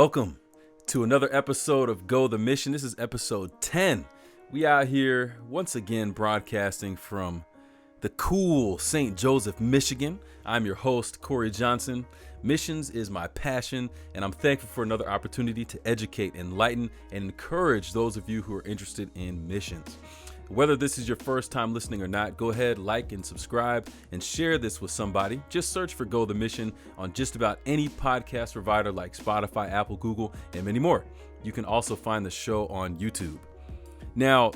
Welcome to another episode of Go the Mission. This is episode 10. We out here once again broadcasting from the cool St. Joseph, Michigan. I'm your host, Corey Johnson. Missions is my passion, and I'm thankful for another opportunity to educate, enlighten, and encourage those of you who are interested in missions. Whether this is your first time listening or not, go ahead, like and subscribe and share this with somebody. Just search for Go the Mission on just about any podcast provider like Spotify, Apple, Google, and many more. You can also find the show on YouTube. Now,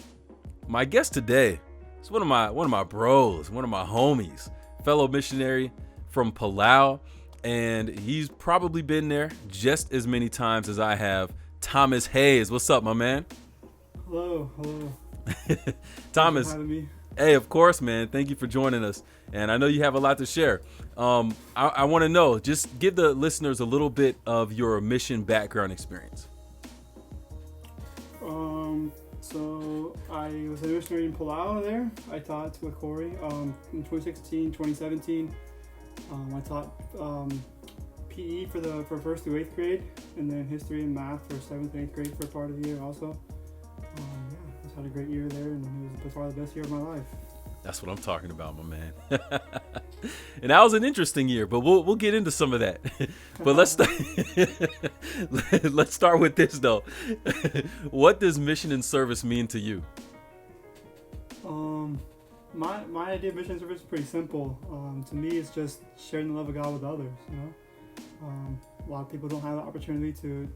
my guest today is one of my bros, one of my homies, fellow missionary from Palau, and he's probably been there just as many times as I have. Thomas Hayes, what's up, my man? Hello. Thomas, Having me. hey, of course, man. Thank you for joining us. And I know you have a lot to share. I want to know, just give the listeners a little bit of your mission background experience. So I was a missionary in Palau there. I taught with Corey in 2016, 2017. I taught PE for first through 8th grade, and then history and math for 7th and 8th grade for part of the year also. I just had a great year there, and it was by far the best year of my life. That's what I'm talking about, my man. And that was an interesting year, but we'll get into some of that. But let's start with this though. What does mission and service mean to you? My idea of mission and service is pretty simple. To me, it's just sharing the love of God with others. You know, a lot of people don't have the opportunity to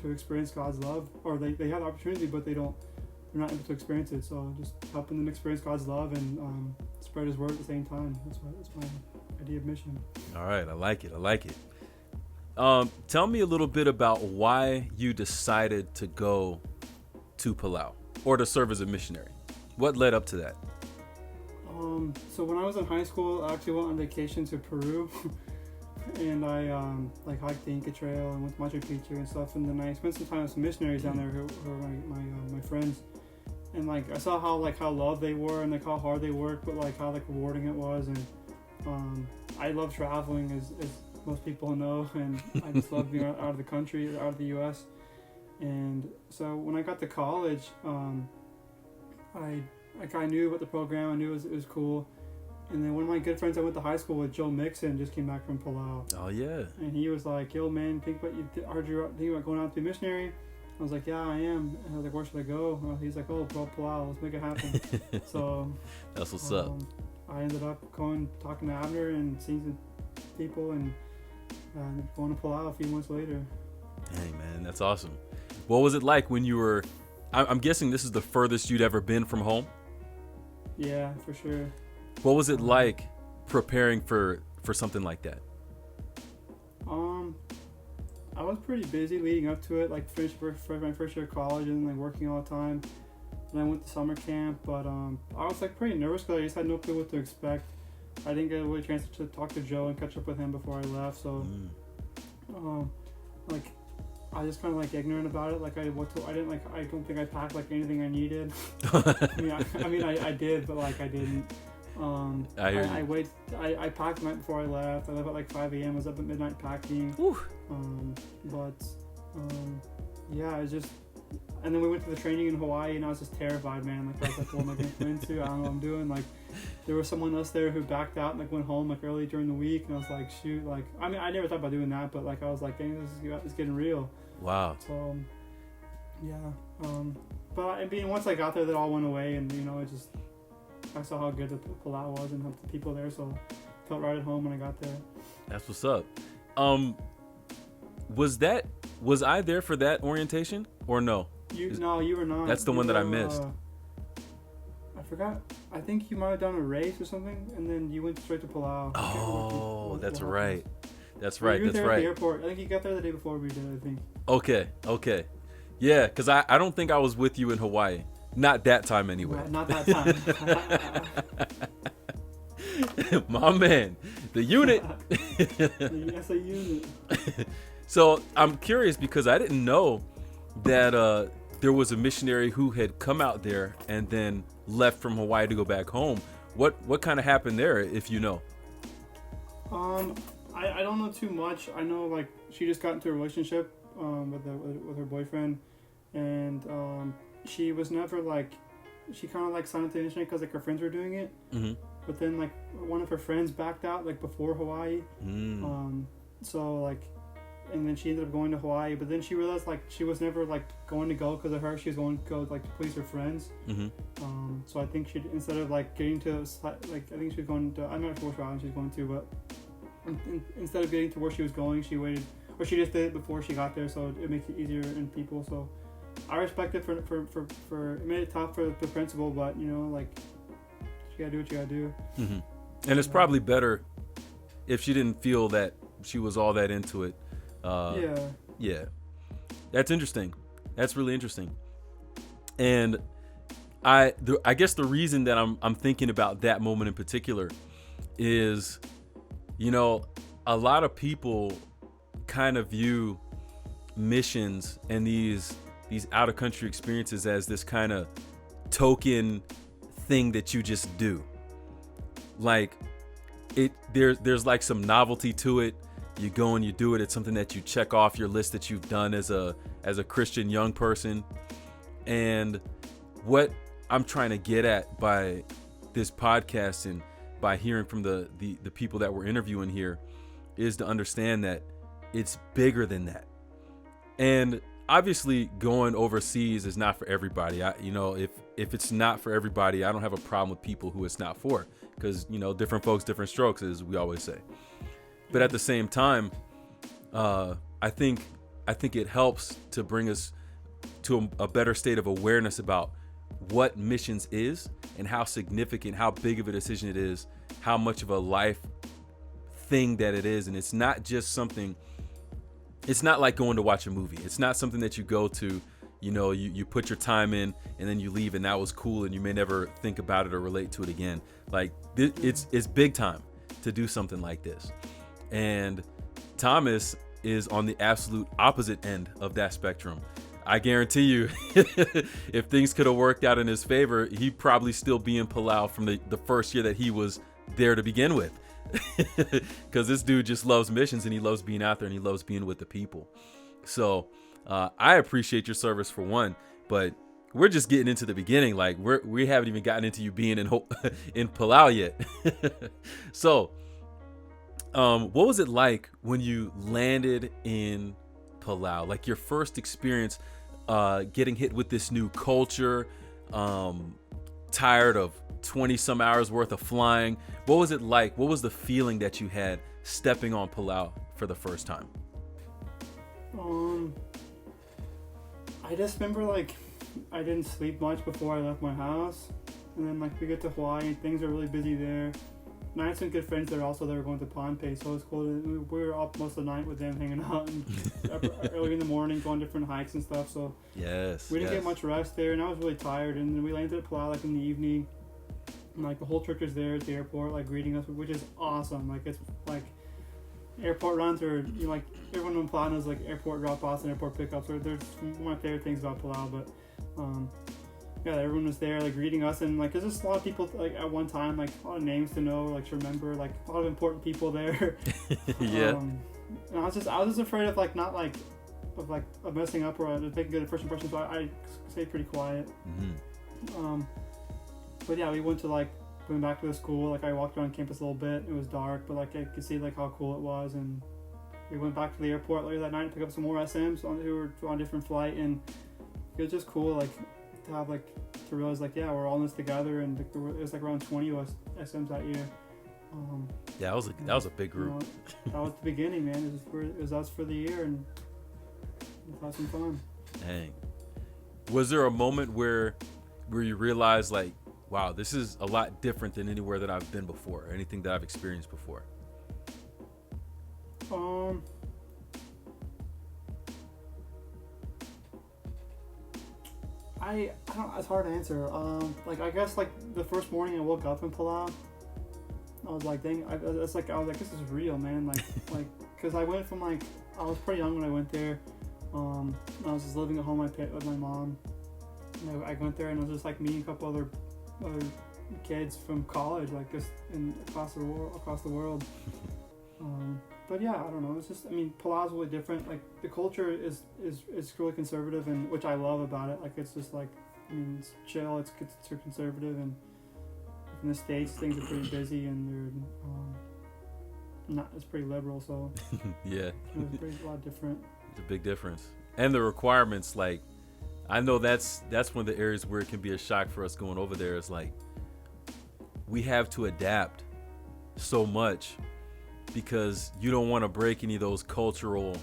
experience God's love, or they have the opportunity, but they're not able to experience it. So just helping them experience God's love and spread His word at the same time. That's my idea of mission. All right, I like it. Tell me a little bit about why you decided to go to Palau or to serve as a missionary. What led up to that? So when I was in high school, I actually went on vacation to Peru. And I hiked the Inca Trail and went to Machu Picchu and stuff. And then I spent some time with some missionaries down there who are my friends. And I saw how loved they were and how hard they worked, but how rewarding it was. And I love traveling, as most people know, and I just love being out of the country, out of the U.S. And so when I got to college, I knew about the program. I knew it was cool. And then one of my good friends I went to high school with, Joe Mixon, just came back from Palau. Oh, yeah. And he was like, yo, man, I heard you're thinking about going out to be a missionary. I was like, yeah, I am. And I was like, where should I go? He's like, oh, bro, Palau, let's make it happen. So that's what's up. I ended up talking to Abner and seeing some people and going to Palau a few months later. Hey, man, that's awesome. What was it like when you were, I'm guessing this is the furthest you'd ever been from home? Yeah, for sure. What was it like preparing for something like that? I was pretty busy leading up to it, finished my first year of college and working all the time. And I went to summer camp, but I was pretty nervous because I just had no clue what to expect. I didn't get a chance to talk to Joe and catch up with him before I left, so I was just kind of ignorant about it. I don't think I packed anything I needed. I did, but I didn't. I packed the night before I left. I left at 5 a.m. I was up at midnight packing. Yeah, it just. And then we went to the training in Hawaii, and I was just terrified, man. I was what am I going to come into? I don't know what I'm doing. There was someone else there who backed out and went home early during the week, and I was like, shoot, I never thought about doing that, but I was like, dang, this is getting real. Wow. So, yeah. But once I got there, that all went away, and I saw how good the Palau was and how the people there, so I felt right at home when I got there. That's what's up. Was I there for that orientation or no? No, you were not. That's the one that I missed. I forgot. I think you might have done a race or something, and then you went straight to Palau. Oh, that's right. That's You right. were That's there right. At the airport. I think you got there the day before we did, I think. Okay. Yeah, because I don't think I was with you in Hawaii. Not that time anyway. Not that time. My man, the unit. Yes, a unit. So I'm curious because I didn't know that there was a missionary who had come out there and then left from Hawaii to go back home. What kind of happened there, if you know? I don't know too much. I know she just got into a relationship with her boyfriend, and she was never like, she kind of like signed up to the missionary because like her friends were doing it, but then like one of her friends backed out like before Hawaii, so like, and then she ended up going to Hawaii, but then she realized like she was never like going to go because of her. She was going to go like to please her friends. So I think she, instead of like getting to like, I think she was going to, I'm not sure which island she was going to, but instead of getting to where she was going, she waited, or she just did it before she got there, so it makes it easier in people. So I respect it for it made it tough for the principal, but you know, like, you gotta do what you gotta do. And it's probably better if she didn't feel that she was all that into it. Yeah, that's interesting. That's really interesting. And I guess the reason that I'm thinking about that moment in particular is, you know, a lot of people kind of view missions and these out of country experiences as this kind of token thing that you just do. Like there's like some novelty to it. You go and you do it. It's something that you check off your list that you've done as a Christian young person. And what I'm trying to get at by this podcast and by hearing from the people that we're interviewing here is to understand that it's bigger than that. And obviously going overseas is not for everybody. If it's not for everybody, I don't have a problem with people who it's not for, because, you know, different folks, different strokes, as we always say. But at the same time, I think it helps to bring us to a better state of awareness about what missions is and how significant, how big of a decision it is, how much of a life thing that it is. And it's not just something, it's not like going to watch a movie. It's not something that you go to, you know, you put your time in and then you leave and that was cool and you may never think about it or relate to it again. Like it's big time to do something like this. And Thomas is on the absolute opposite end of that spectrum. I guarantee you, if things could have worked out in his favor, he'd probably still be in Palau from the first year that he was there to begin with. Because this dude just loves missions and he loves being out there and he loves being with the people. So I appreciate your service for one, but we're just getting into the beginning. Like we haven't even gotten into you being in Palau yet. So what was it like when you landed in Palau? Like your first experience getting hit with this new culture, tired of 20 some hours worth of flying. What was it like? What was the feeling that you had stepping on Palau for the first time? I just remember like I didn't sleep much before I left my house, and then like we get to Hawaii and things are really busy there. And I had some good friends there also that were going to Pohnpei, so it was cool. We were up most of the night with them, hanging out and early in the morning, going different hikes and stuff. So we didn't get much rest there, and I was really tired. And then we landed at Palau like in the evening, and like the whole church was there at the airport, like greeting us, which is awesome. Like it's like airport runs, or you know, like everyone in Palau knows like airport drop-offs and airport pickups. Or there's one of my favorite things about Palau, but. Yeah, everyone was there, like, greeting us, and, like, there's just a lot of people, like, at one time, like, a lot of names to know, like, to remember, like, a lot of important people there. Yeah. And I was just afraid of, like, not, like, of messing up or taking good first impression, so I stayed pretty quiet. But, yeah, we went back to the school, like, I walked around campus a little bit, it was dark, but, like, I could see, like, how cool it was, and we went back to the airport later that night to pick up some more SMs who were on a different flight, and it was just cool, like, to have to realize yeah, we're all in this together, and it was like around 20 of us SMs that year. Yeah, that was a big group. You know, that was the beginning, man. It was us for the year, and we had some fun. Dang. Was there a moment where you realized like, wow, this is a lot different than anywhere that I've been before, or anything that I've experienced before? I don't. It's hard to answer. Like I guess like the first morning I woke up in Palau, I was like, dang. I was like, this is real, man. Like, because I went from like I was pretty young when I went there. I was just living at home with my mom. And I went there and I was just like meeting a couple other kids from college, like just across the world. but yeah, I don't know. It's just, I mean, Palau's really different. Like, the culture is really conservative, and which I love about it. Like, it's just like, I mean, it's chill. It's conservative, and in the States things are pretty busy, and they're it's pretty liberal. So yeah, it's a lot different. It's a big difference, and the requirements. Like, I know that's one of the areas where it can be a shock for us going over there. Is like, we have to adapt so much because you don't want to break any of those cultural,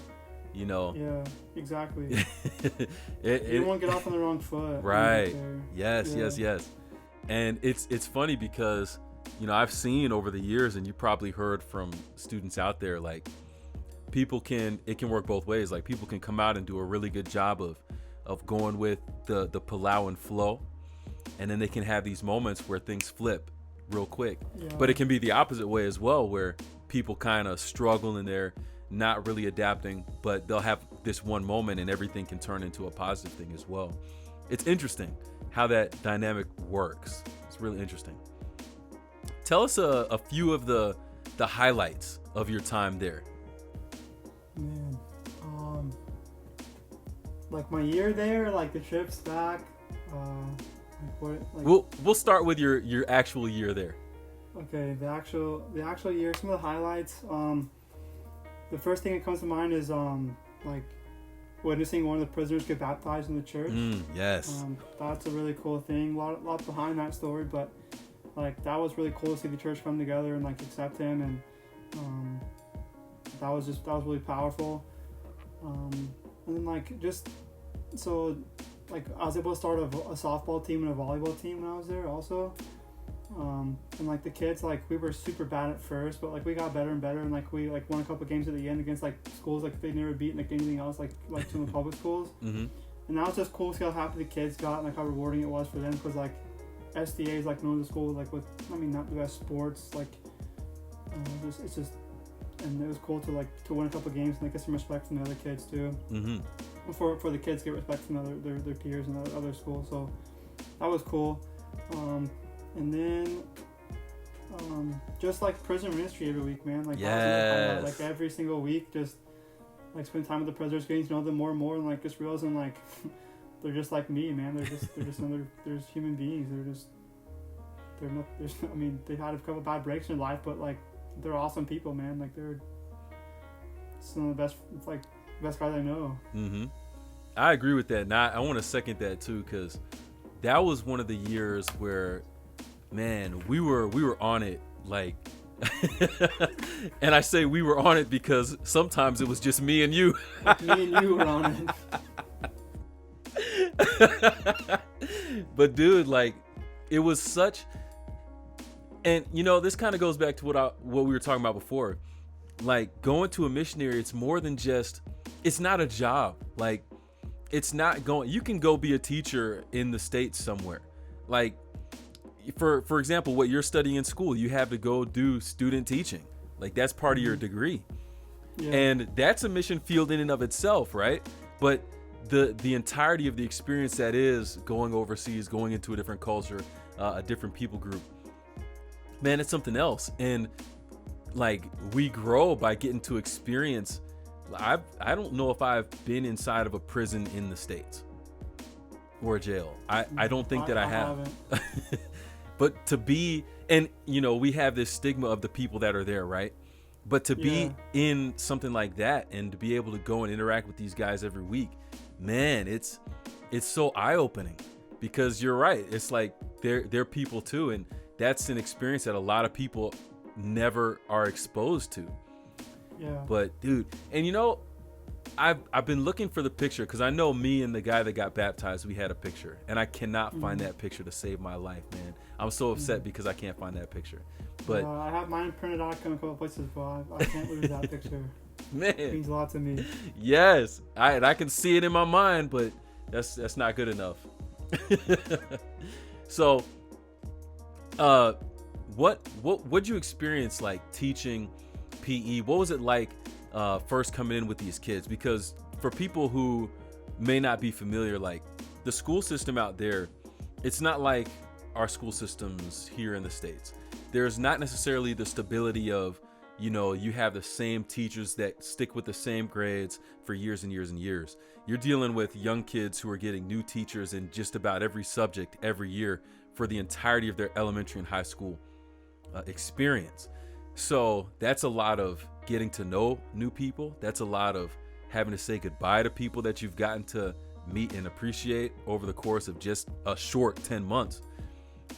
Yeah, exactly. You don't want to get off on the wrong foot. Right. Yes. And it's funny because, I've seen over the years, and you probably heard from students out there, like, it can work both ways. Like, people can come out and do a really good job of going with the Palauan flow, and then they can have these moments where things flip real quick. Yeah. But it can be the opposite way as well, where people kind of struggle and they're not really adapting, but they'll have this one moment and everything can turn into a positive thing as well. It's interesting how that dynamic works. It's really interesting. Tell us a few of the highlights of your time there. Man, like my year there, like the trips back, We'll start with your actual year there. Okay, the actual year, some of the highlights. The first thing that comes to mind is like witnessing one of the prisoners get baptized in the church. Yes. That's a really cool thing. A lot behind that story, but like that was really cool to see the church come together and like accept him, and that was really powerful. And then like just so. Like, I was able to start a softball team and a volleyball team when I was there also. And like the kids, like we were super bad at first, but like we got better and better, and like we like won a couple games at the end against like schools like they'd never beaten like anything else, like some of the public schools. Mm-hmm. And that was just cool to see how happy the kids got and like how rewarding it was for them, because like SDA is like known as a school like with, I mean, not the best sports, like it's just, and it was cool to win a couple games and like get some respect from the other kids too. Mm-hmm. For the kids get respect from their peers and other schools, so that was cool. And then just like prison ministry every week, man. Like, yes. Like every single week, just like spend time with the prisoners, getting to know them more and more, and like just realizing like they're just like me, man. They're just there's human beings. I mean, they had a couple bad breaks in their life, but like they're awesome people, man. Like they're some of the best guys I know. Mm-hmm. I agree with that. Now I want to second that too, because that was one of the years where, man, we were on it, like, and I say we were on it because sometimes it was just me and you. Like me and you were on it. But dude, like, it was such, and this kind of goes back to what we were talking about before. Like, going to a missionary, it's more than just, it's not a job. Like, it's not you can go be a teacher in the States somewhere. Like, for example, what you're studying in school, you have to go do student teaching. Like, that's part of your degree. Yeah. And that's a mission field in and of itself, right? But the entirety of the experience that is going overseas, going into a different culture, a different people group, man, it's something else. And like, we grow by getting to experience. I don't know if I've been inside of a prison in the States or a jail. I don't think that I have. But to be, and we have this stigma of the people that are there, right? But to be in something like that and to be able to go and interact with these guys every week, man, it's so eye-opening, because you're right. It's like they're people too, and that's an experience that a lot of people never are exposed to. Yeah. But dude, and I've been looking for the picture, because I know me and the guy that got baptized, we had a picture, and I cannot find that picture to save my life, man. I'm so upset because I can't find that picture. But I have mine printed out in a couple places, but I can't lose that picture. Man, it means a lot to me. Yes, I can see it in my mind, but that's not good enough. So, what'd you experience like teaching PE? What was it like first coming in with these kids? Because for people who may not be familiar, like, the school system out there, it's not like our school systems here in the States. There's not necessarily the stability of you have the same teachers that stick with the same grades for years and years and years. You're dealing with young kids who are getting new teachers in just about every subject every year for the entirety of their elementary and high school experience. So that's a lot of getting to know new people. That's a lot of having to say goodbye to people that you've gotten to meet and appreciate over the course of just a short 10 months.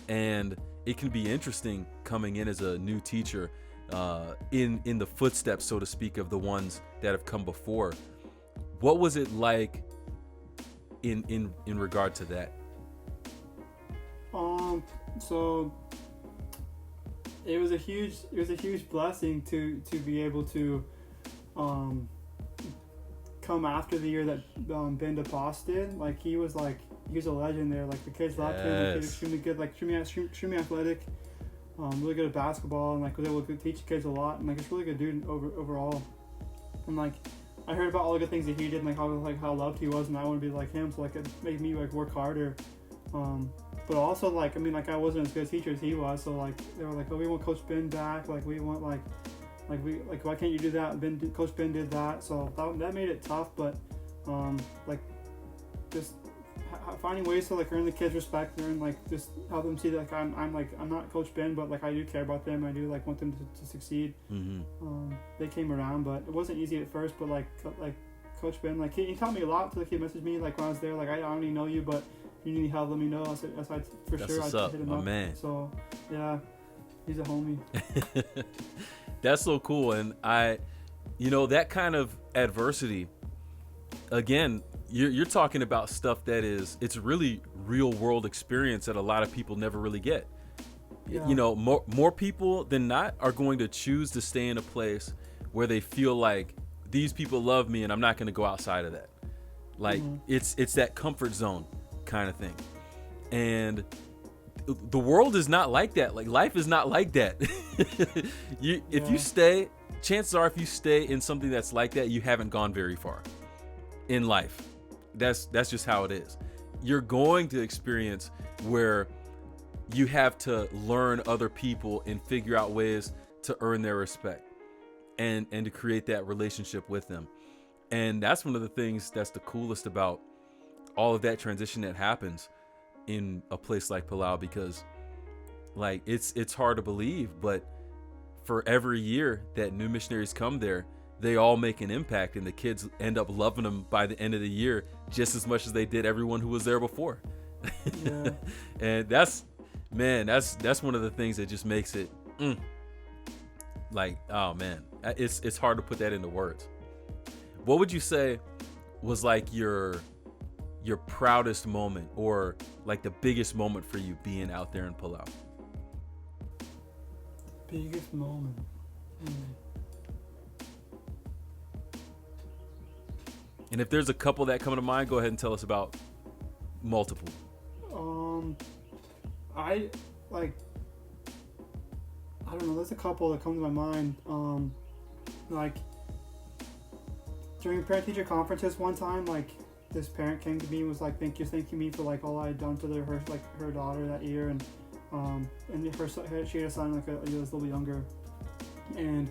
And it can be interesting coming in as a new teacher in the footsteps, so to speak, of the ones that have come before. What was it like in regard to that? So it was a huge blessing to be able to come after the year that Ben DePass did. Like he was a legend there. Like the kids loved him. Like, he was extremely good, like extremely athletic, really good at basketball, and like was able to teach kids a lot. And like it's really good dude overall. And like I heard about all the good things that he did, and like how loved he was, and I want to be like him. So like it made me like work harder. But also like I wasn't as good a teacher as he was. So like they were like, oh, we want Coach Ben back. Like we want like why can't you do that? Coach Ben did that. So that made it tough. But like just finding ways to like earn the kids' respect, and like just help them see that like I'm not Coach Ben, but like I do care about them. I do like want them to succeed. Mm-hmm. They came around, but it wasn't easy at first. But like Coach Ben, like he taught me a lot. So like he messaged me like when I was there, like I already know you, but if you need any help, let me know. I said for That's sure. What's I'd up, hit him my up. man. So yeah, he's a homie. That's so cool. And that kind of adversity, again, you're talking about stuff that it's really real world experience that a lot of people never really get. Yeah. More people than not are going to choose to stay in a place where they feel like these people love me and I'm not going to go outside of that. Like it's that comfort zone kind of thing. And the world is not like that. Like life is not like that. If you stay, chances are if you stay in something that's like that, you haven't gone very far in life. That's just how it is. You're going to experience where you have to learn other people and figure out ways to earn their respect and to create that relationship with them. And that's one of the things that's the coolest about all of that transition that happens in a place like Palau, because like it's hard to believe, but for every year that new missionaries come there, they all make an impact, and the kids end up loving them by the end of the year just as much as they did everyone who was there before. Yeah. And that's one of the things that just makes it like, oh man, it's hard to put that into words. What would you say was like your proudest moment, or like the biggest moment for you being out there in Palau? Biggest moment. And if there's a couple that come to mind, go ahead and tell us about multiple. I don't know. There's a couple that come to my mind. Like during parent-teacher conferences one time, like this parent came to me and was like, thanking me for like all I had done for her daughter that year, and she had a son like he was a little younger, and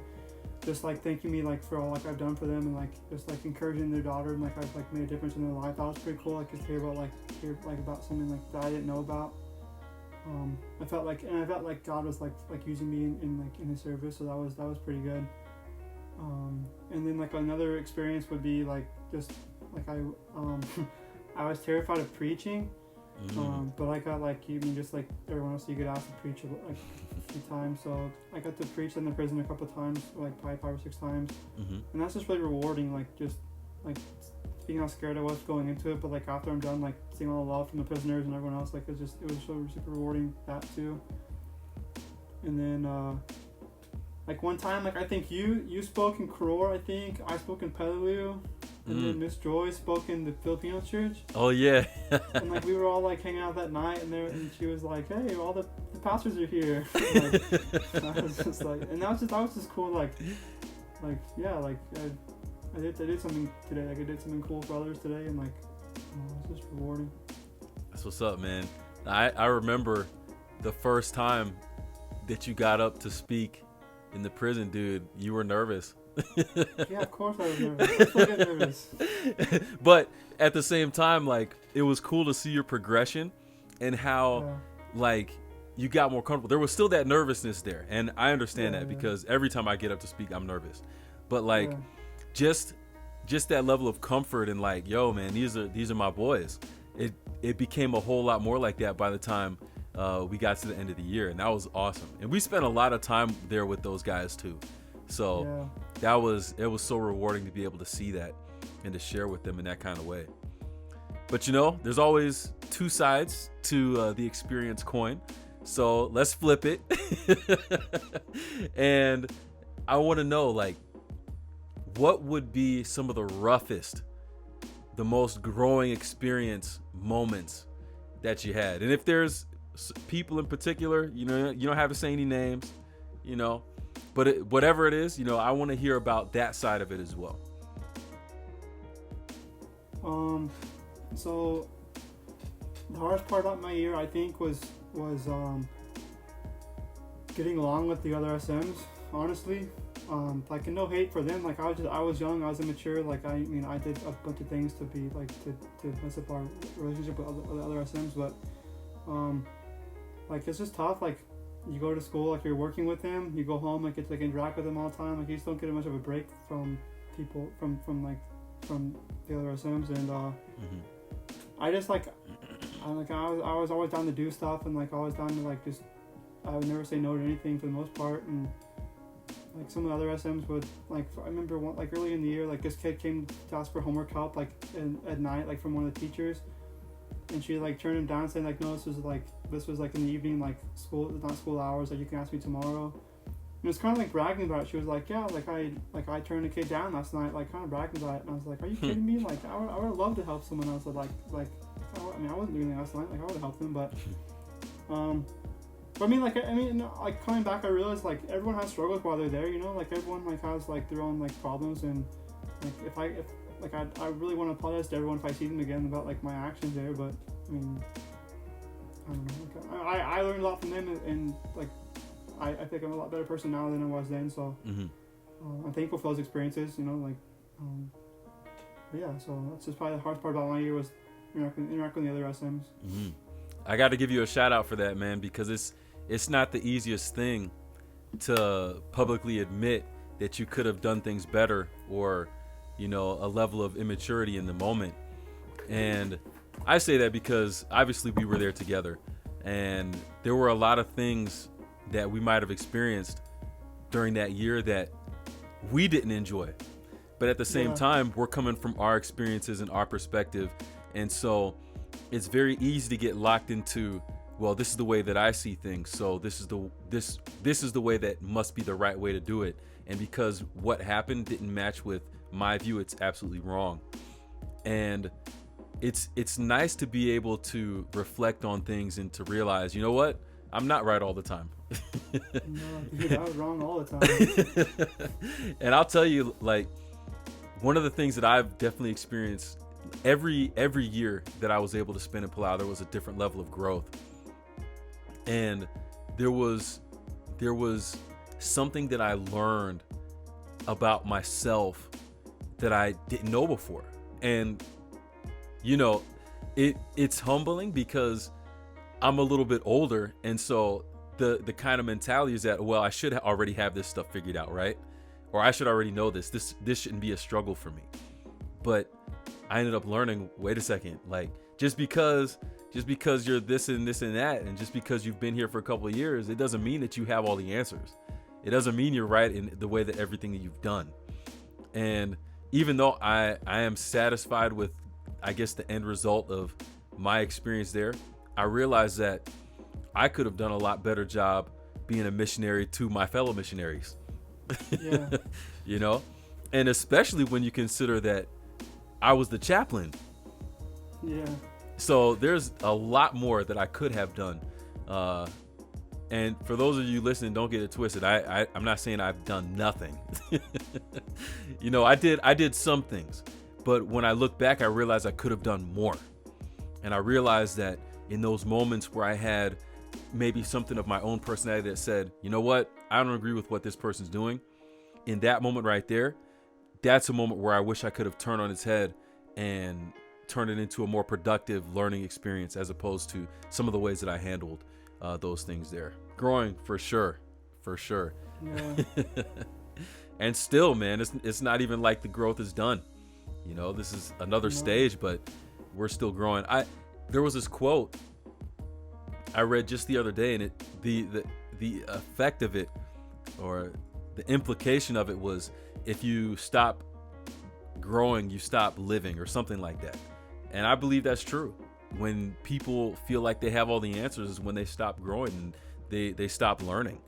just like thanking me like for all like I've done for them, and like just like encouraging their daughter, and like I've like made a difference in their life. That was pretty cool. Like just hear about something like that I didn't know about. I felt like God was like using me in His service, so that was pretty good. And then like another experience would be like just like I was terrified of preaching, but I got like just like everyone else, you get asked to preach like a few times, so I got to preach in the prison a couple of times, like probably 5 or 6 times, and that's just really rewarding. Like just like seeing how scared I was going into it, but like after I'm done, like seeing all the love from the prisoners and everyone else, like it was so super rewarding, that too. And then like one time, like I think you spoke in Koror, I think I spoke in Palau, and then Miss Joy spoke in the Filipino church. Oh yeah. And like we were all like hanging out that night, and she was like, "Hey, all the pastors are here." Like, I was just like, and that was just cool. Like yeah, like I did something today. Like I did something cool for others today, and like it was just rewarding. That's what's up, man. I remember the first time that you got up to speak in the prison, dude, you were nervous. Yeah, of course I was nervous. I still get nervous. But at the same time, like, it was cool to see your progression and how, Yeah. like, you got more comfortable. There was still that nervousness there, and I understand Yeah, that yeah. because every time I get up to speak, I'm nervous. But like, Yeah. just that level of comfort and like, yo, man, these are my boys. It became a whole lot more like that by the time we got to the end of the year, and that was awesome. And we spent a lot of time there with those guys too. So it was so rewarding to be able to see that and to share with them in that kind of way. But you know, there's always two sides to the experience coin. So let's flip it. And I want to know, like, what would be some of the roughest, the most growing experience moments that you had? And if there's people in particular, you know, you don't have to say any names, you know, but whatever it is, you know, I want to hear about that side of it as well. So the hardest part about my year, I think, was getting along with the other SMs. Honestly, like, and no hate for them. Like, I was young, I was immature. Like, I mean, I did a bunch of things to be like to mess up our relationship with other SMs. But like, it's just tough. Like, you go to school, like, you're working with them. You go home, like, get to like interact with them all the time. Like, you just don't get much of a break from people from the other SMs. And I just like, I was always down to do stuff, and like always down to like just, I would never say no to anything for the most part. And like, some of the other SMs would, like, I remember one, like, early in the year, like, this kid came to ask for homework help, like, at night, like, from one of the teachers, and she like turned him down, saying like, no, this was like in the evening, like, not school hours, like, you can ask me tomorrow. And it was kind of like bragging about it. She was like, yeah, I turned a kid down last night, like, kind of bragging about it. And I was like, are you kidding me? Like, I would have loved to help someone else. Like, I mean, I wasn't doing anything last night. Like, I would have helped them, but I mean, like, coming back, I realized, like, everyone has struggles while they're there, you know, like, everyone, like, has, like, their own, like, problems. And like, if I really want to apologize to everyone if I see them again about, like, my actions there. But I mean, I don't know, like, I learned a lot from them, and like, I think I'm a lot better person now than I was then. So I'm thankful for those experiences, you know, like, but yeah, so that's just probably the hardest part about my year was interacting with the other SMs. I got to give you a shout out for that, man, because it's not the easiest thing to publicly admit that you could have done things better, or, you know, a level of immaturity in the moment. And I say that because obviously we were there together, and there were a lot of things that we might have experienced during that year that we didn't enjoy. But at the same time, we're coming from our experiences and our perspective. And so it's very easy to get locked into, well, this is the way that I see things, so this is the way that must be the right way to do it. And because what happened didn't match with my view, it's absolutely wrong. And it's nice to be able to reflect on things and to realize, you know what? I'm not right all the time. No, dude, I was wrong all the time. And I'll tell you, like, one of the things that I've definitely experienced every year that I was able to spend in Palau, there was a different level of growth. And there was something that I learned about myself that I didn't know before. And, you know, it's humbling because I'm a little bit older, and so the kind of mentality is that, well, I should already have this stuff figured out, right? Or I should already know this shouldn't be a struggle for me. But I ended up learning, wait a second, like, just because you're this and this and that, and just because you've been here for a couple of years, it doesn't mean that you have all the answers. It doesn't mean you're right in the way that everything that you've done. And even though I am satisfied with, I guess, the end result of my experience there, I realized that I could have done a lot better job being a missionary to my fellow missionaries. Yeah. You know, and especially when you consider that I was the chaplain. Yeah. So there's a lot more that I could have done. And for those of you listening, don't get it twisted. I'm not saying I've done nothing. You know, I did some things, but when I look back, I realized I could have done more. And I realized that in those moments where I had maybe something of my own personality that said, you know what, I don't agree with what this person's doing. In that moment right there, that's a moment where I wish I could have turned on its head and turned it into a more productive learning experience, as opposed to some of the ways that I handled those things there. Growing for sure. Yeah. And still, man, it's not even like the growth is done. You know, this is another stage, but we're still growing. There was this quote I read just the other day, and the effect of it, or the implication of it, was if you stop growing, you stop living, or something like that. And I believe that's true. When people feel like they have all the answers is when they stop growing and they stop learning.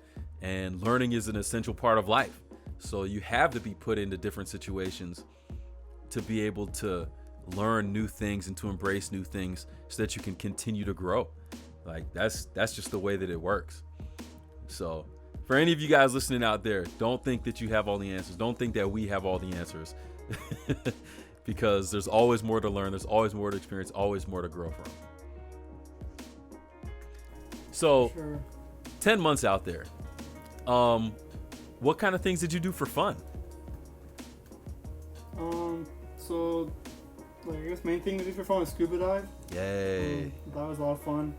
And learning is an essential part of life. So you have to be put into different situations to be able to learn new things and to embrace new things so that you can continue to grow. Like that's just the way that it works. So for any of you guys listening out there, don't think that you have all the answers. Don't think that we have all the answers. Because there's always more to learn. There's always more to experience, always more to grow from. So, Sure. 10 months out there. What kind of things did you do for fun? So, like, I guess main thing to do for fun was scuba dive. Yay. That was a lot of fun.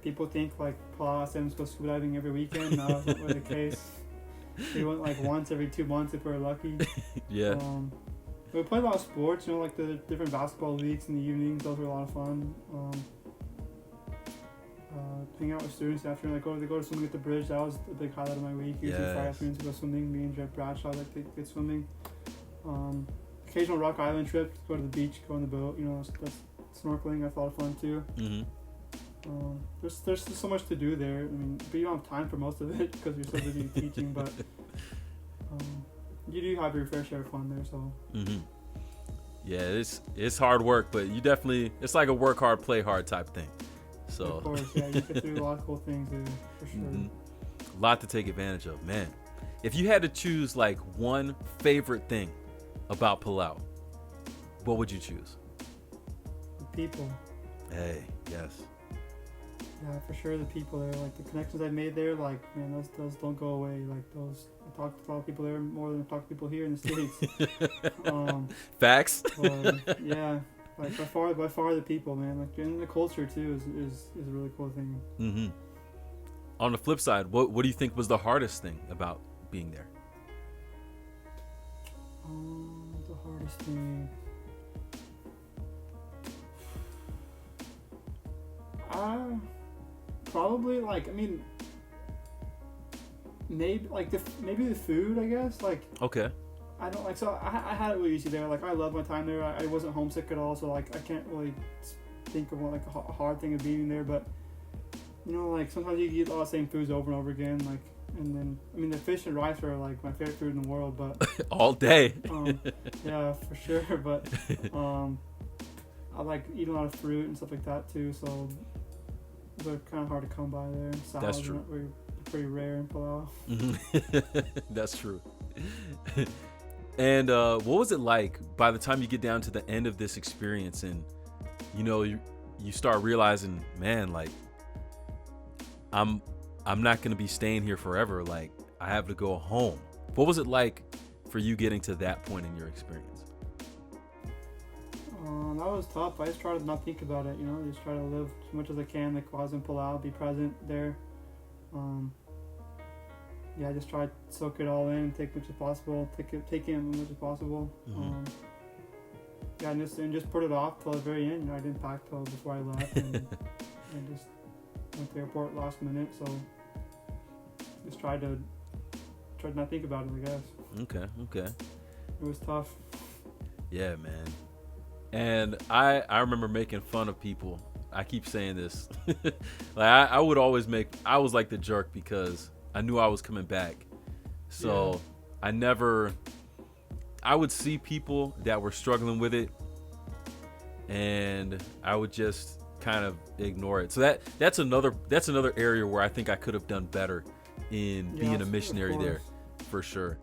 People think like Palau SMs go scuba diving every weekend. No, that's not really the case. We went like once every 2 months if we were lucky. Yeah. We played a lot of sports, you know, like the different basketball leagues in the evenings. Those were a lot of fun. Hang out with students after, like go to swimming at the bridge. That was a big highlight of my week. Usually Friday afternoons to go swimming. Me and Jeff Bradshaw like to get swimming. Occasional Rock Island trip, go to the beach, go on the boat. You know, that's snorkeling. That's a lot of fun too. Mm-hmm. There's just so much to do there. I mean, but you don't have time for most of it because you're so busy teaching. But you do have your fair share of fun there. So. Mm-hmm. Yeah, it's hard work, but you definitely, it's like a work hard, play hard type thing. So. Of course, yeah, you get through a lot of cool things there, for sure. Mm-hmm. A lot to take advantage of, man. If you had to choose like one favorite thing about Palau, what would you choose? The people. Hey, yes. Yeah, for sure. The people there, like the connections I've made there, like man, those don't go away. Like those, I talk to a lot of people there more than I talk to people here in the States. Facts. But, yeah, like by far the people, man. Like and the culture too is a really cool thing. Mm-hmm. On the flip side, what do you think was the hardest thing about being there? The hardest thing. Probably like maybe the food, I guess. Like okay. I don't like so I had it really easy there. Like I love my time there. I wasn't homesick at all, so like I can't really think of like a hard thing of being there. But you know, like sometimes you eat a lot of the same foods over and over again. Like and then the fish and rice are like my favorite food in the world. But all day. Yeah, for sure. But I like eating a lot of fruit and stuff like that too. So they're kind of hard to come by there. Salads That's true. Are pretty rare in Palau. That's true. And what was it like by the time you get down to the end of this experience and you know you start realizing, man, like I'm not going to be staying here forever. Like I have to go home. What was it like for you getting to that point in your experience? That was tough. I just try to not think about it, you know, just try to live as much as I can, like while I was in Palau, be present there. Yeah, I just try to soak it all in, take as much as possible, take in as much as possible. Mm-hmm. Yeah, and just put it off till the very end. You know, I didn't pack till before I left, and I just went to the airport last minute. So just tried to not think about it, I guess. Okay. It was tough. Yeah, man. And I remember making fun of people. I keep saying this. Like I was like the jerk because I knew I was coming back. So yeah. I would see people that were struggling with it and I would just kind of ignore it. So that's another area where I think I could have done better in being a missionary there, for sure.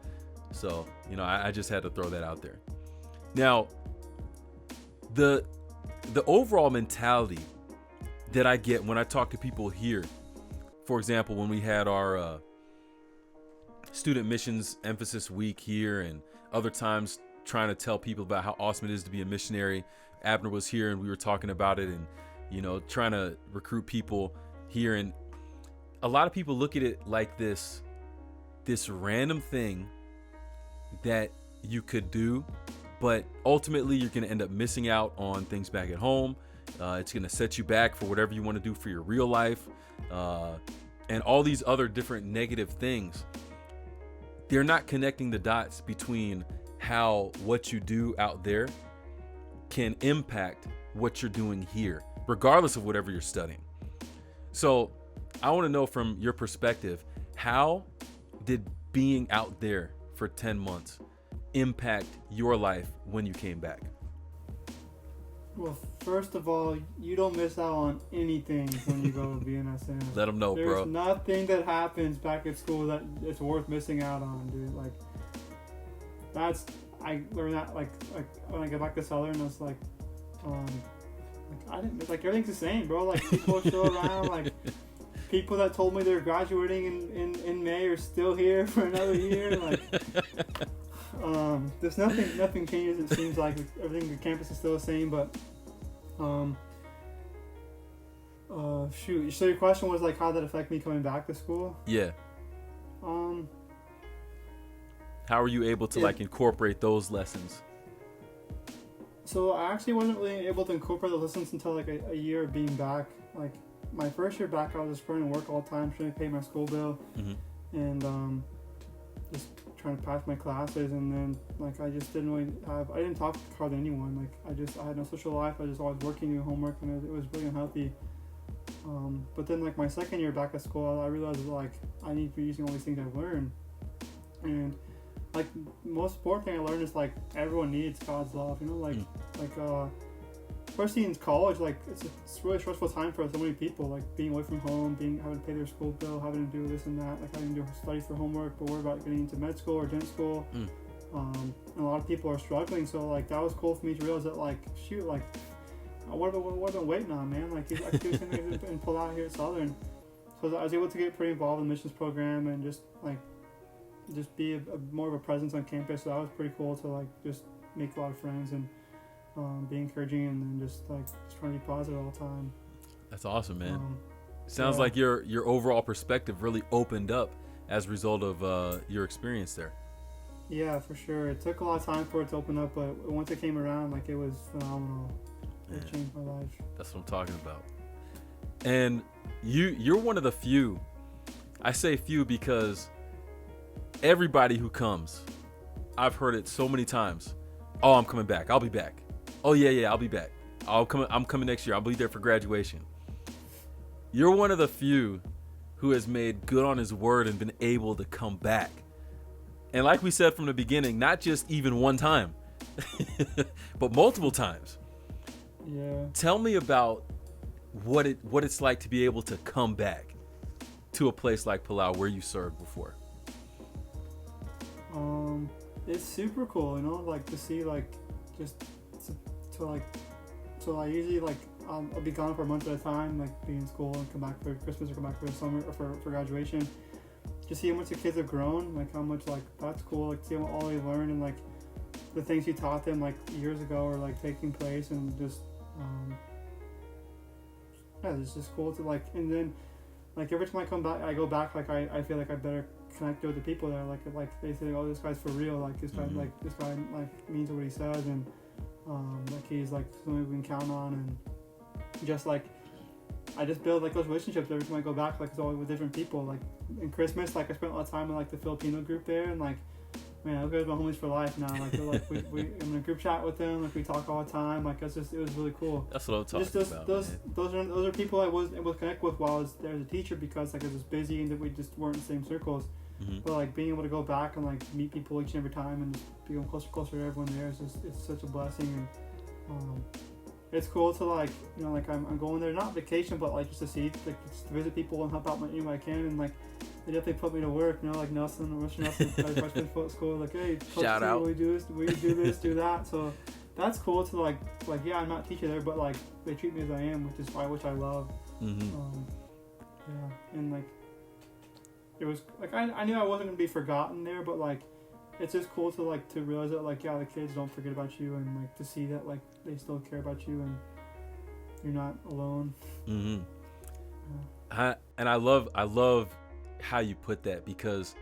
So, you know, I just had to throw that out there. Now, the overall mentality that I get when I talk to people here, for example, when we had our student missions emphasis week here, and other times trying to tell people about how awesome it is to be a missionary. Abner was here and we were talking about it, and trying to recruit people here. And a lot of people look at it like this random thing that you could do, but ultimately you're going to end up missing out on things back at home. It's going to set you back for whatever you want to do for your real life, and all these other different negative things. They're not connecting the dots between how what you do out there can impact what you're doing here, regardless of whatever you're studying. So I want to know, from your perspective, how did being out there for 10 months impact your life when you came back? Well, first of all, you don't miss out on anything when you go to BNSM. Let them know, bro. There's nothing that happens back at school that it's worth missing out on, dude. Like, I learned that like when I got back to Southern, I was like I didn't, like, everything's the same, bro. Like, people are still around. Like, people that told me they're graduating in May are still here for another year. Like, there's nothing changes. It seems like everything, the campus is still the same. But shoot. So your question was like, how did that affect me coming back to school? Yeah. How are you able to like incorporate those lessons? So I actually wasn't really able to incorporate those lessons until like a year of being back. Like, my first year back, I was just running to work all the time, trying to pay my school bill, and just trying to pass my classes. And then like I just didn't really I didn't talk to hardly anyone. Like, I had no social life. I was just always working, doing homework, and it was really unhealthy. But then like my second year back at school, I realized like I need to be using all these things I've learned. And like, most important thing I learned is like everyone needs God's love, especially in college, like it's a really stressful time for so many people, like being away from home, having to pay their school bill, having to do this and that, like having to do studies for homework, but worry about getting into med school or gen school. And a lot of people are struggling, so like that was cool for me to realize that, like, shoot, like what have I been waiting on, man? Like, I could do something and pull out here at Southern. So I was able to get pretty involved in the missions program and just be a more of a presence on campus. So that was pretty cool to like just make a lot of friends and be encouraging, and then just trying to be positive all the time. That's awesome, man. Sounds like your overall perspective really opened up as a result of your experience there. Yeah, for sure. It took a lot of time for it to open up, but once it came around, like, it was phenomenal. It changed my life. That's what I'm talking about. And you're one of the few. I say few because everybody who comes, I've heard it so many times. Oh, I'm coming back. I'll be back. Oh yeah, I'll be back. I'm coming next year. I'll be there for graduation. You're one of the few who has made good on his word and been able to come back. And like we said from the beginning, not just even one time, but multiple times. Yeah. Tell me about what it's like to be able to come back to a place like Palau where you served before. It's super cool, like to see, like, just so I usually, like, I'll be gone for a month at a time, like, be in school and come back for Christmas or come back for the summer or for graduation. Just see how much the kids have grown, like how much, like, that's cool, like see how all they learned and like the things you taught them like years ago are like taking place, and just it's just cool to like. And then like every time I go back, like I feel like I better connect with the people there, like they say, oh, this guy's for real, like this guy like means what he says, and like he's like someone we can count on, and just like I just build like those relationships every time I go back, like it's always with different people. Like in Christmas, like I spent a lot of time with like the Filipino group there, and like, man, those guys are my homies for life now. Like they're like we I'm in a group chat with them, like we talk all the time. Like it was really cool. That's what I'm talking about. Those are people I was able to connect with while I was there as a teacher, because like I was just busy and that we just weren't in the same circles. Mm-hmm. But like being able to go back and like meet people each and every time and just become closer to everyone there is just, it's such a blessing. And it's cool to like, like I'm going there, not vacation, but like just to see, like just to visit people and help out any way I can. And like they definitely put me to work, like Mr. Nelson, freshman foot school, like, hey, shout out, we do this, do that. So that's cool to like yeah, I'm not a teacher there, but like they treat me as I am, which I love. Mm-hmm. Yeah, and like it was like I knew I wasn't gonna be forgotten there, but like it's just cool to like to realize that like the kids don't forget about you, and like to see that like they still care about you and you're not alone. Mm-hmm. I love how you put that, because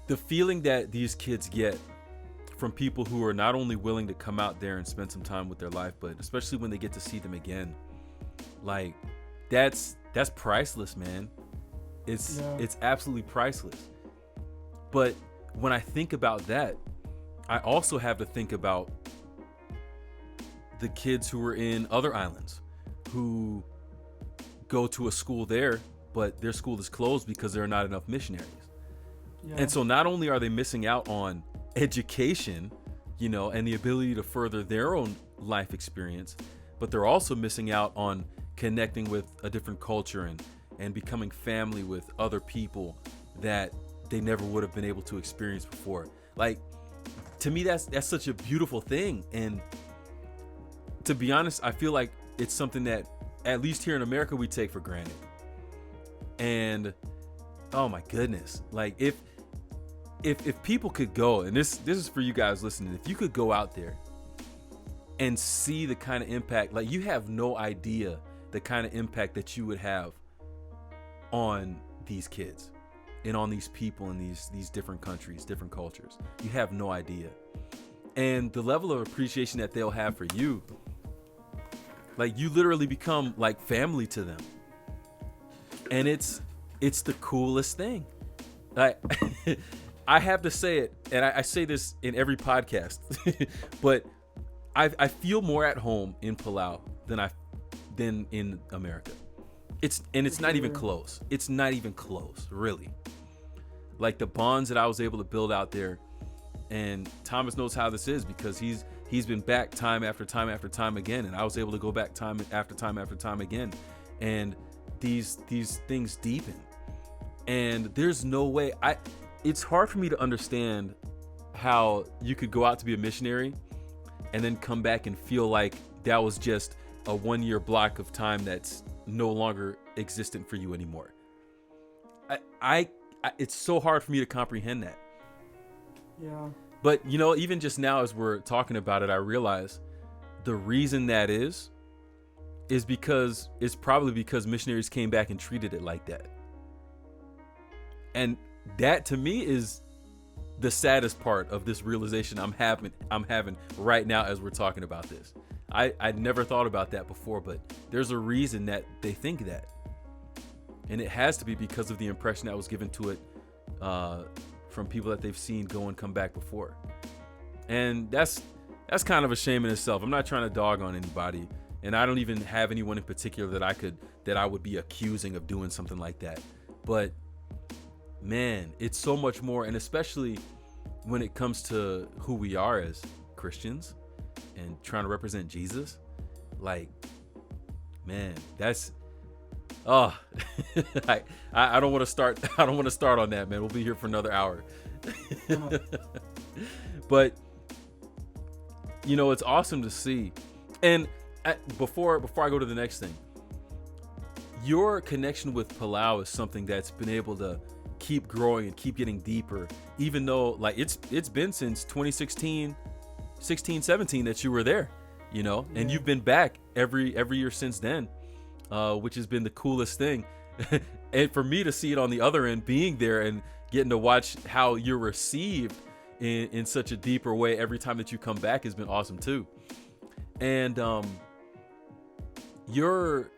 the feeling that these kids get from people who are not only willing to come out there and spend some time with their life, but especially when they get to see them again, like that's priceless, man. It's absolutely priceless. But when I think about that, I also have to think about the kids who are in other islands who go to a school there, but their school is closed because there are not enough missionaries. Yeah. And so not only are they missing out on education, and the ability to further their own life experience, but they're also missing out on connecting with a different culture and becoming family with other people that they never would have been able to experience before. Like, to me, that's such a beautiful thing. And to be honest, I feel like it's something that, at least here in America, we take for granted. And oh my goodness, like if people could go, and this is for you guys listening, if you could go out there and see the kind of impact, like you have no idea the kind of impact that you would have on these kids and on these people in these different countries, different cultures. You have no idea. And the level of appreciation that they'll have for you, like you literally become like family to them. And it's the coolest thing. Like I have to say it, and I say this in every podcast, but I feel more at home in Palau than in America. It's not even close. It's not even close, really. Like the bonds that I was able to build out there, and Thomas knows how this is because he's been back time after time after time again, and I was able to go back time after time after time again, and these things deepen. And there's no way it's hard for me to understand how you could go out to be a missionary and then come back and feel like that was just a 1 year block of time that's no longer existent for you anymore. I it's so hard for me to comprehend that. Yeah. But even just now as we're talking about it, I realize the reason that is because it's probably because missionaries came back and treated it like that. And that to me is the saddest part of this realization I'm having right now as we're talking about this. I'd never thought about that before, but there's a reason that they think that. And it has to be because of the impression that was given to it from people that they've seen go and come back before. And that's kind of a shame in itself. I'm not trying to dog on anybody, and I don't even have anyone in particular that I would be accusing of doing something like that. But man, it's so much more, and especially when it comes to who we are as Christians and trying to represent Jesus. Like, man, that's I don't want to start on that, man. We'll be here for another hour. But it's awesome to see. And before I go to the next thing, your connection with Palau is something that's been able to keep growing and keep getting deeper, even though like it's been since 2016, 17 that you were there, and you've been back every year since then, which has been the coolest thing. And for me to see it on the other end, being there and getting to watch how you're received in such a deeper way every time that you come back has been awesome too. And your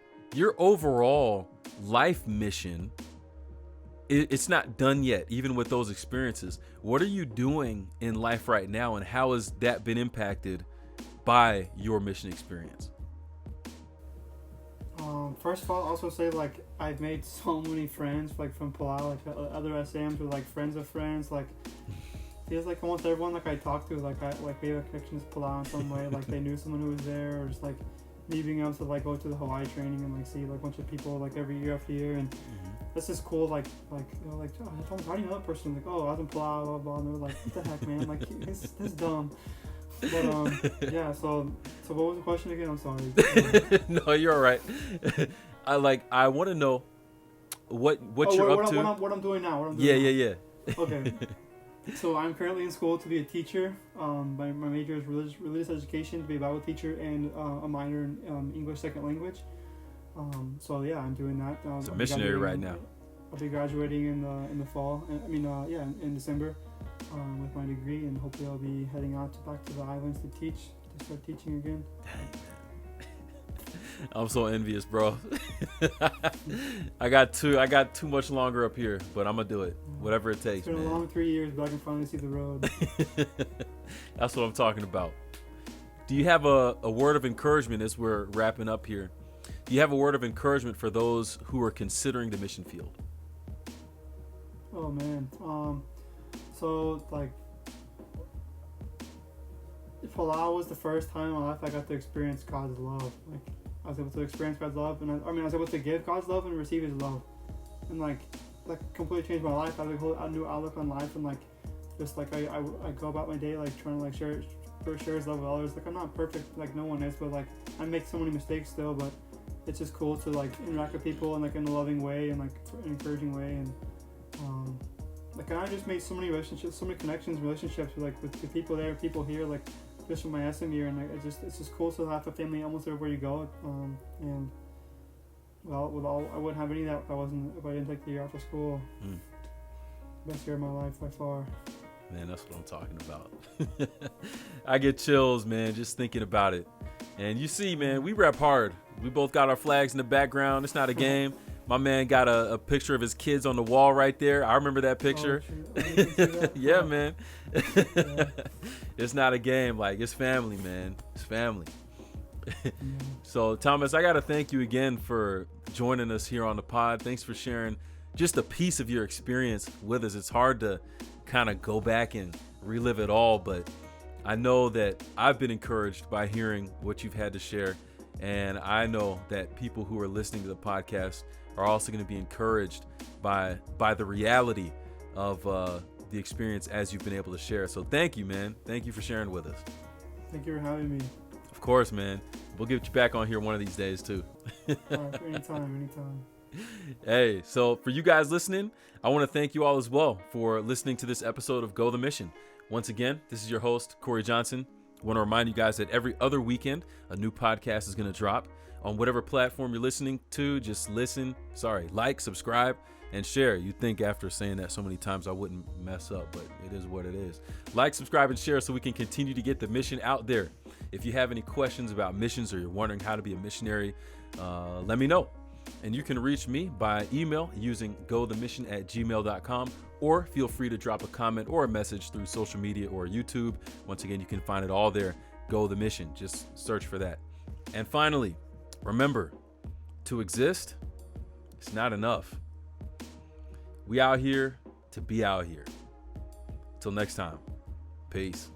overall life mission, it's not done yet, even with those experiences. What are you doing in life right now, and how has that been impacted by your mission experience? First of all, I'll also say like I've made so many friends like from Palau, like other SMs or like friends of friends. Like feels like almost everyone like I talked to, like we have a connection to Palau in some way. Like they knew someone who was there, or just like me being able to like go to the Hawaii training and like see like a bunch of people like every year after year, and this is cool. Like oh, I told me, how do you know that person? Like, oh, I was in Palau, blah blah. And they're like, what the heck, man? Like this dumb. But yeah. So what was the question again? I'm sorry. No, you're all right. I want to know what you're up to. What I'm doing now. What I'm doing now. Yeah. Okay. So I'm currently in school to be a teacher. My major is religious education, to be a Bible teacher, and a minor in English second language. So yeah, I'm doing that. It's a missionary right now. I'll be graduating in the fall. In December, with my degree, and hopefully I'll be heading back to the islands to start teaching again. I'm so envious, bro. I got too much longer up here, but I'm gonna do it, whatever it takes. It's been a long 3 years, but I can finally see the road. That's what I'm talking about. Do you have a word of encouragement as we're wrapping up here? Do you have a word of encouragement for those who are considering the mission field? Oh man, so like, Palau was the first time in my life I got to experience God's love. Like, I was able to experience God's love, and I was able to give God's love and receive His love, and like completely changed my life. I had a new outlook on life, and like, just like I go about my day like trying to like share His love with others. Like, I'm not perfect, like no one is, but like I make so many mistakes still, but it's just cool to like interact with people and like in a loving way and like an encouraging way, and like I just made so many relationships, so many connections, relationships with the people there, people here, like just from my SM year, and like it's just cool to have a family almost everywhere you go. And well, I wouldn't have any of that if I didn't take the year off of school. Best year of my life by far. Man, that's what I'm talking about. I get chills, man, just thinking about it. And you see, man, we rep hard. We both got our flags in the background. It's not a game. My man got a picture of his kids on the wall right there. I remember that picture. Yeah, man. Yeah. It's not a game. Like, it's family, man. It's family. So, Thomas, I got to thank you again for joining us here on the pod. Thanks for sharing just a piece of your experience with us. It's hard to kind of go back and relive it all, but I know that I've been encouraged by hearing what you've had to share. And I know that people who are listening to the podcast are also going to be encouraged by the reality of the experience as you've been able to share. So thank you, man. Thank you for sharing with us. Thank you for having me. Of course, man. We'll get you back on here one of these days too. All right, anytime. Hey, so for you guys listening, I want to thank you all as well for listening to this episode of Go the Mission. Once again, this is your host, Corey Johnson. I want to remind you guys that every other weekend, a new podcast is going to drop on whatever platform you're listening to. Just like, subscribe, and share. You'd think after saying that so many times I wouldn't mess up, but it is what it is. Like, subscribe, and share so we can continue to get the mission out there. If you have any questions about missions or you're wondering how to be a missionary, let me know. And you can reach me by email using gothemission@gmail.com, or feel free to drop a comment or a message through social media or YouTube. Once again, you can find it all there. Go the Mission. Just search for that. And finally, remember, to exist, it's not enough. We out here to be out here. Till next time, peace.